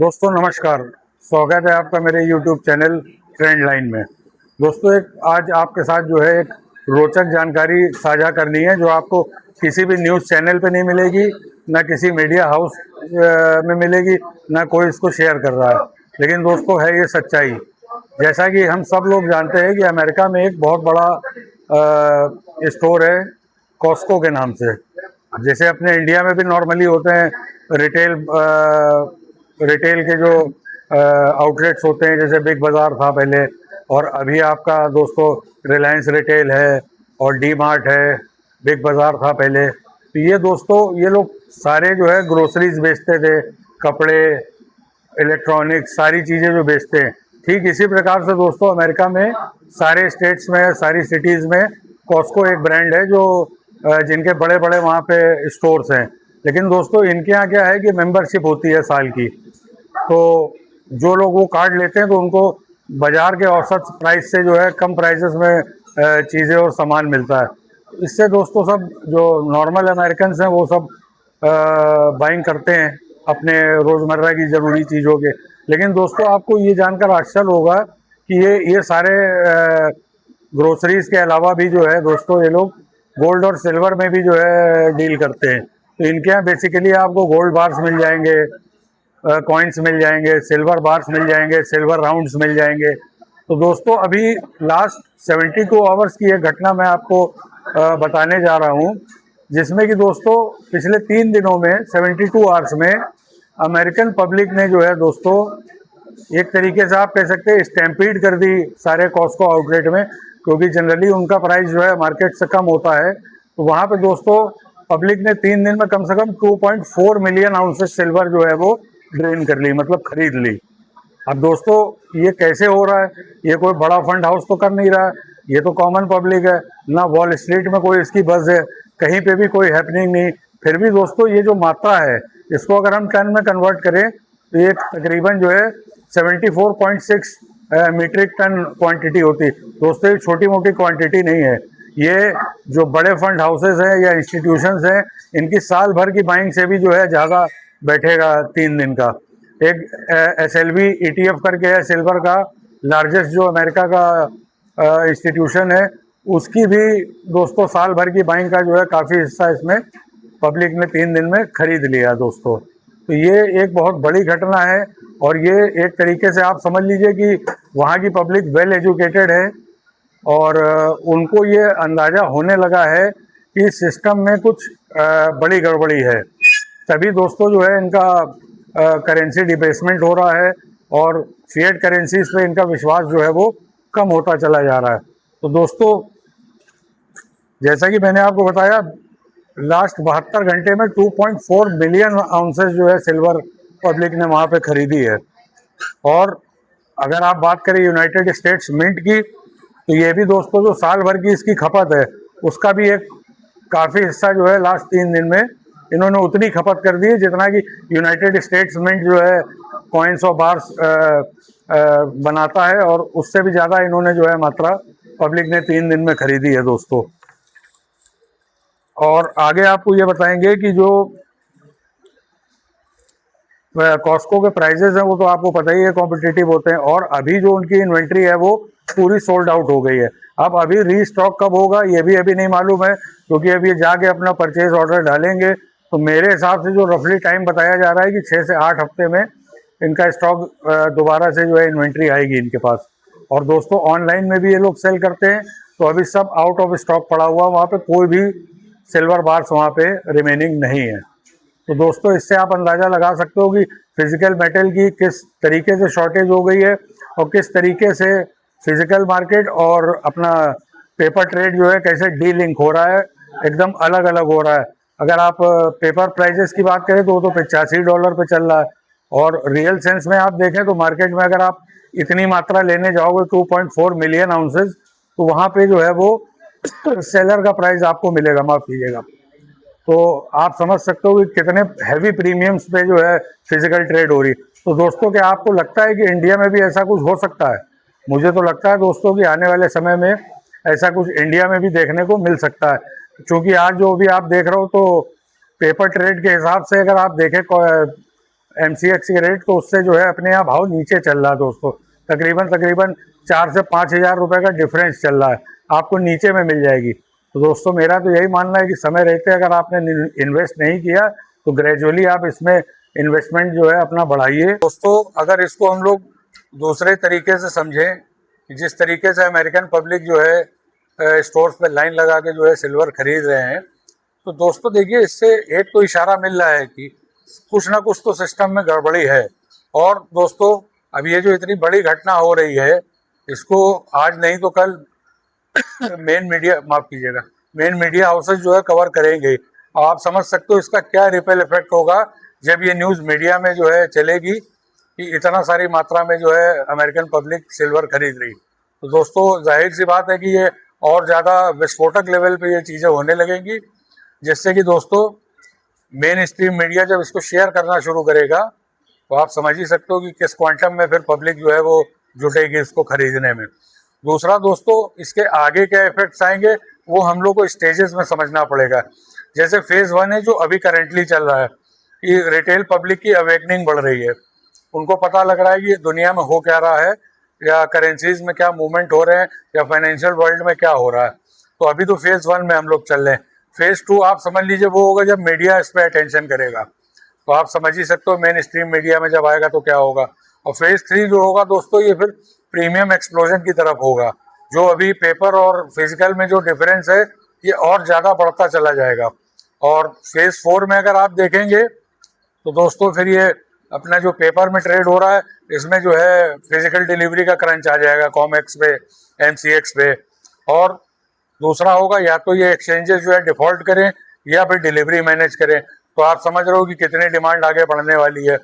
दोस्तों नमस्कार। स्वागत है आपका मेरे YouTube चैनल ट्रेंड लाइन में। दोस्तों एक आज आपके साथ जो है एक रोचक जानकारी साझा करनी है जो आपको किसी भी न्यूज़ चैनल पे नहीं मिलेगी, ना किसी मीडिया हाउस में मिलेगी, ना कोई इसको शेयर कर रहा है। लेकिन दोस्तों है ये सच्चाई। जैसा कि हम सब लोग जानते हैं कि अमेरिका में एक बहुत बड़ा स्टोर है कॉस्को के नाम से। जैसे अपने इंडिया में भी नॉर्मली होते हैं रिटेल रिटेल के जो आउटलेट्स होते हैं, जैसे बिग बाज़ार था पहले, और अभी आपका दोस्तों रिलायंस रिटेल है और डी मार्ट है। बिग बाज़ार था पहले। तो ये दोस्तों ये लोग सारे जो है ग्रोसरीज बेचते थे, कपड़े, इलेक्ट्रॉनिक्स, सारी चीज़ें जो बेचते हैं। ठीक इसी प्रकार से दोस्तों अमेरिका में सारे स्टेट्स में, सारी सिटीज़ में कॉस्को एक ब्रांड है जो जिनके बड़े बड़े वहाँ पे स्टोर्स हैं। लेकिन दोस्तों इनके यहाँ क्या है कि मेंबरशिप होती है साल की। तो जो लोग वो कार्ड लेते हैं तो उनको बाजार के औसत प्राइस से जो है कम प्राइसेस में चीज़ें और सामान मिलता है। इससे दोस्तों सब जो नॉर्मल अमेरिकन्स हैं वो सब बाइंग करते हैं अपने रोज़मर्रा की ज़रूरी चीज़ों के। लेकिन दोस्तों आपको ये जानकर आश्चर्य होगा कि ये सारे ग्रोसरीज के अलावा भी जो है दोस्तों ये लोग गोल्ड और सिल्वर में भी जो है डील करते हैं। तो इनके यहाँ बेसिकली आपको गोल्ड बार्स मिल जाएंगे, कॉइन्स मिल जाएंगे, सिल्वर बार्स मिल जाएंगे, सिल्वर राउंड्स मिल जाएंगे। तो दोस्तों अभी लास्ट 72 आवर्स की एक घटना मैं आपको बताने जा रहा हूँ, जिसमें कि दोस्तों पिछले 3 दिनों में 72 आवर्स में अमेरिकन पब्लिक ने जो है दोस्तों एक तरीके से आप कह सकते हैं स्टैम्पीड कर दी सारे कॉस्को आउटलेट में, क्योंकि जनरली उनका प्राइस जो है मार्केट से कम होता है। तो वहाँ पे दोस्तों पब्लिक ने 3 दिन में कम से कम 2.4 मिलियन आउंसेस सिल्वर जो है वो ड्रेन कर ली, मतलब खरीद ली। अब दोस्तों ये कैसे हो रहा है? ये कोई बड़ा फंड हाउस तो कर नहीं रहा है, ये तो कॉमन पब्लिक है ना। वॉल स्ट्रीट में कोई इसकी बज़ है, कहीं पे भी कोई हैपनिंग नहीं। फिर भी दोस्तों ये जो मात्रा है इसको अगर हम टन में कन्वर्ट करें तो ये तकरीबन जो है 74.6 मीट्रिक टन क्वांटिटी होती। दोस्तों ये छोटी मोटी क्वांटिटी नहीं है। ये जो बड़े फंड हाउसेस हैं या इंस्टीट्यूशंस हैं, इनकी साल भर की बाइंग से भी जो है ज़्यादा बैठेगा 3 दिन का। एक SLV ETF करके है सिल्वर का लार्जेस्ट जो अमेरिका का इंस्टीट्यूशन है, उसकी भी दोस्तों साल भर की बाइंग का जो है काफ़ी हिस्सा इसमें पब्लिक ने 3 दिन में खरीद लिया दोस्तों। तो ये एक बहुत बड़ी घटना है और ये एक तरीके से आप समझ लीजिए कि वहाँ की पब्लिक वेल एजुकेटेड है और उनको ये अंदाज़ा होने लगा है कि सिस्टम में कुछ बड़ी गड़बड़ी है। तभी दोस्तों जो है इनका करेंसी डिबेसमेंट हो रहा है और फिएट करेंसीज पे इनका विश्वास जो है वो कम होता चला जा रहा है। तो दोस्तों जैसा कि मैंने आपको बताया, लास्ट 72 घंटे में 2.4 मिलियन आउंसेस जो है सिल्वर पब्लिक ने वहाँ पे खरीदी है। और अगर आप बात करें यूनाइटेड स्टेट्स मिंट की, तो ये भी दोस्तों जो साल भर की इसकी खपत है उसका भी एक काफ़ी हिस्सा जो है लास्ट 3 दिन में इन्होंने उतनी खपत कर दी है जितना कि यूनाइटेड स्टेट्स मिंट जो है कॉइन्स और बार्स बनाता है, और उससे भी ज़्यादा इन्होंने जो है मात्रा पब्लिक ने 3 दिन में खरीदी है दोस्तों। और आगे आपको ये बताएंगे कि जो कॉस्को के प्राइजेस हैं वो तो आपको पता ही है कॉम्पिटिटिव होते हैं, और अभी जो उनकी इन्वेंट्री है वो पूरी सोल्ड आउट हो गई है। अब अभी रीस्टॉक कब होगा ये भी अभी नहीं मालूम है, क्योंकि अभी जाके अपना परचेज ऑर्डर डालेंगे। तो मेरे हिसाब से जो रफली टाइम बताया जा रहा है कि 6 से 8 हफ्ते में इनका स्टॉक दोबारा से जो है इन्वेंट्री आएगी इनके पास। और दोस्तों ऑनलाइन में भी ये लोग सेल करते हैं, तो अभी सब आउट ऑफ स्टॉक पड़ा हुआ, वहाँ पे कोई भी सिल्वर बार्स वहाँ पे रिमेनिंग नहीं है। तो दोस्तों इससे आप अंदाज़ा लगा सकते हो कि फिजिकल मेटल की किस तरीके से शॉर्टेज हो गई है और किस तरीके से फिजिकल मार्केट और अपना पेपर ट्रेड जो है कैसे डीलिंक हो रहा है, एकदम अलग अलग हो रहा है। अगर आप पेपर प्राइजेस की बात करें तो वो तो $85 पे चल रहा है, और रियल सेंस में आप देखें तो मार्केट में अगर आप इतनी मात्रा लेने जाओगे 2.4 मिलियन आउंसेस, तो वहाँ पे जो है वो सेलर का प्राइस आपको मिलेगा, माफ कीजिएगा। तो आप समझ सकते हो कि कितने हैवी प्रीमियम्स पे जो है फिजिकल ट्रेड हो रही। तो दोस्तों क्या आपको लगता है कि इंडिया में भी ऐसा कुछ हो सकता है? मुझे तो लगता है दोस्तों कि आने वाले समय में ऐसा कुछ इंडिया में भी देखने को मिल सकता है, क्योंकि आज जो भी आप देख रहे हो तो पेपर ट्रेड के हिसाब से अगर आप देखें MCX के रेट, तो उससे जो है अपने यहाँ भाव नीचे चल रहा है दोस्तों। तकरीबन 4 से 5 हज़ार रुपये का डिफरेंस चल रहा है, आपको नीचे में मिल जाएगी। तो दोस्तों मेरा तो यही मानना है कि समय रहते अगर आपने इन्वेस्ट नहीं किया तो ग्रेजुअली आप इसमें इन्वेस्टमेंट जो है अपना बढ़ाइए। दोस्तों अगर इसको हम लोग दूसरे तरीके से समझें, जिस तरीके से अमेरिकन पब्लिक जो है स्टोर्स पे लाइन लगा के जो है सिल्वर खरीद रहे हैं, तो दोस्तों देखिए इससे एक तो इशारा मिल रहा है कि कुछ ना कुछ तो सिस्टम में गड़बड़ी है। और दोस्तों अब ये जो इतनी बड़ी घटना हो रही है, इसको आज नहीं तो कल मेन मीडिया, माफ कीजिएगा, मेन मीडिया हाउसेस जो है कवर करेंगे। और आप समझ सकते हो इसका क्या रिपेल इफेक्ट होगा जब ये न्यूज़ मीडिया में जो है चलेगी कि इतना सारी मात्रा में जो है अमेरिकन पब्लिक सिल्वर खरीद रही। तो दोस्तों जाहिर सी बात है कि ये और ज़्यादा विस्फोटक लेवल पे ये चीज़ें होने लगेंगी, जिससे कि दोस्तों मेन स्ट्रीम मीडिया जब इसको शेयर करना शुरू करेगा तो आप समझ ही सकते हो कि किस क्वांटम में फिर पब्लिक जो है वो जुटेगी इसको खरीदने में। दूसरा दोस्तों इसके आगे क्या इफेक्ट्स आएंगे वो हम लोग को स्टेजेस में समझना पड़ेगा। जैसे फेज़ 1 है जो अभी करेंटली चल रहा है कि रिटेल पब्लिक की अवेकनिंग बढ़ रही है, उनको पता लग रहा है कि दुनिया में हो क्या रहा है, या करेंसीज में क्या मूवमेंट हो रहे हैं, या फाइनेंशियल वर्ल्ड में क्या हो रहा है। तो अभी तो फेज़ 1 में हम लोग चल रहे हैं। फेज़ 2 आप समझ लीजिए वो होगा जब मीडिया इस पर अटेंशन करेगा, तो आप समझ ही सकते हो मेन स्ट्रीम मीडिया में जब आएगा तो क्या होगा। और फेज़ 3 जो होगा दोस्तों ये फिर प्रीमियम एक्सप्लोजन की तरफ होगा, जो अभी पेपर और फिजिकल में जो डिफरेंस है ये और ज़्यादा बढ़ता चला जाएगा। और फेज़ 4 में अगर आप देखेंगे तो दोस्तों फिर ये अपना जो पेपर में ट्रेड हो रहा है इसमें जो है फिजिकल डिलीवरी का क्रंच आ जाएगा कॉमेक्स पे, MCX पे। और दूसरा होगा या तो ये एक्सचेंजेस जो है डिफॉल्ट करें या फिर डिलीवरी मैनेज करें। तो आप समझ रहे हो कि कितनी डिमांड आगे बढ़ने वाली है।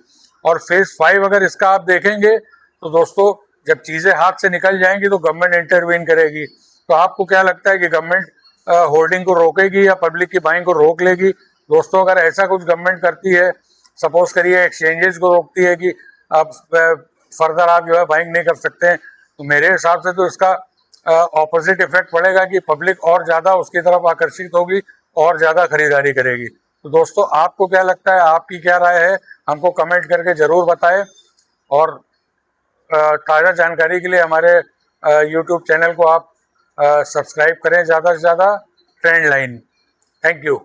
और फेज़ 5 अगर इसका आप देखेंगे तो दोस्तों जब चीज़ें हाथ से निकल जाएंगी तो गवर्नमेंट इंटरवीन करेगी। तो आपको क्या लगता है कि गवर्नमेंट होल्डिंग को रोकेगी या पब्लिक की बाइंग को रोक लेगी? दोस्तों अगर ऐसा कुछ गवर्नमेंट करती है, सपोज करिए एक्सचेंजेस को रोकती है कि अब फर्दर आप जो है बाइंग नहीं कर सकते हैं, तो मेरे हिसाब से तो इसका ऑपोजिट इफेक्ट पड़ेगा कि पब्लिक और ज़्यादा उसकी तरफ आकर्षित होगी और ज़्यादा खरीदारी करेगी। तो दोस्तों आपको क्या लगता है, आपकी क्या राय है, हमको कमेंट करके ज़रूर बताएं। और ताज़ा जानकारी के लिए हमारे यूट्यूब चैनल को आप सब्सक्राइब करें ज़्यादा से ज़्यादा, ट्रेंड लाइन। Thank you.